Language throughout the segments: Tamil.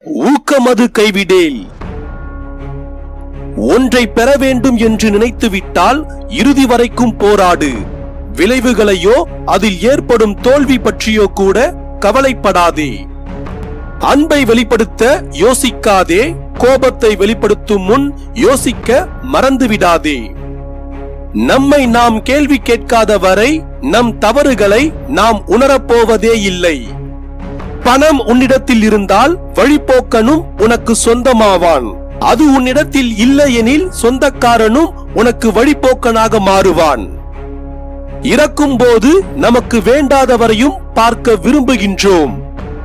ஊக்கமது கைவிடேல். ஒன்றை பெற வேண்டும் என்று நினைத்துவிட்டால் இறுதி வரைக்கும் போராடு. விளைவுகளையோ அதில் ஏற்படும் தோல்வி பற்றியோ கூட கவலைப்படாதே. அன்பை வெளிப்படுத்த யோசிக்காதே. கோபத்தை வெளிப்படுத்தும் முன் யோசிக்க மறந்துவிடாதே. நம்மை நாம் கேள்வி கேட்காத வரை நம் தவறுகளை நாம் உணரப்போவதே இல்லை. பணம் உன்னிடத்தில் இருந்தால் வழிபோக்கனும் உனக்கு சொந்தமாவான். அது உன்னிடத்தில் இல்லையெனில் சொந்தக்காரனும் உனக்கு வழிபோக்கனாக மாறுவான். இறக்கும் போது நமக்கு வேண்டாதவரையும் பார்க்க விரும்புகின்றோம்.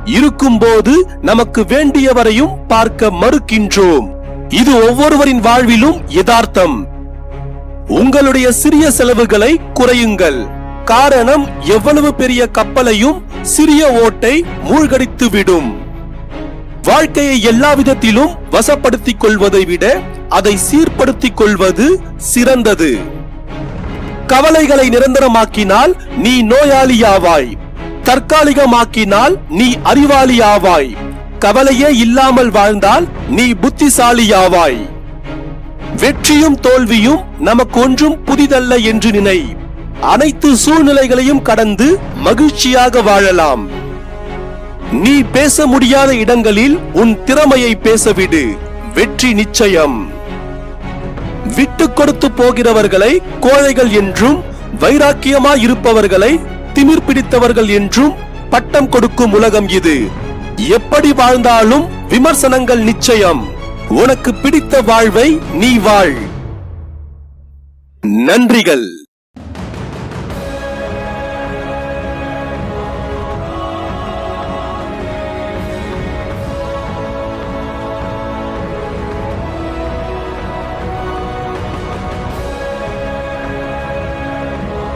இருக்கும்போது நமக்கு வேண்டியவரையும் பார்க்க மறுக்கின்றோம். இது ஒவ்வொருவரின் வாழ்விலும் யதார்த்தம். உங்களுடைய சிறிய செலவுகளை குறையுங்கள். காரணம், எவ்வளவு பெரிய கப்பலையும் சிறிய ஓட்டை மூழ்கடித்து விடும். வாழ்க்கையை எல்லா விதத்திலும் வசப்படுத்திக் கொள்வதை விட அதை சீர்படுத்திக் கொள்வது சிறந்தது. கவலைகளை நிரந்தரமாக்கினால் நீ நோயாளியாவாய். தற்காலிகமாக்கினால் நீ அறிவாளியாவாய். கவலையே இல்லாமல் வாழ்ந்தால் நீ புத்திசாலியாவாய். வெற்றியும் தோல்வியும் நமக்கு ஒன்றும் புதிதல்ல என்று நினை. அனைத்து சூழ்நிலைகளையும் கடந்து மகிழ்ச்சியாக வாழலாம். நீ பேச முடியாத இடங்களில் உன் திறமையை பேசவிடு. வெற்றி நிச்சயம். விட்டு கொடுத்து போகிறவர்களை கோழைகள் என்றும், வைராக்கியமாய் இருப்பவர்களை திமிர் பிடித்தவர்கள் என்றும் பட்டம் கொடுக்கும் உலகம் இது. எப்படி வாழ்ந்தாலும் விமர்சனங்கள் நிச்சயம். உனக்கு பிடித்த வாழ்வை நீ வாழ். நன்றிகள்.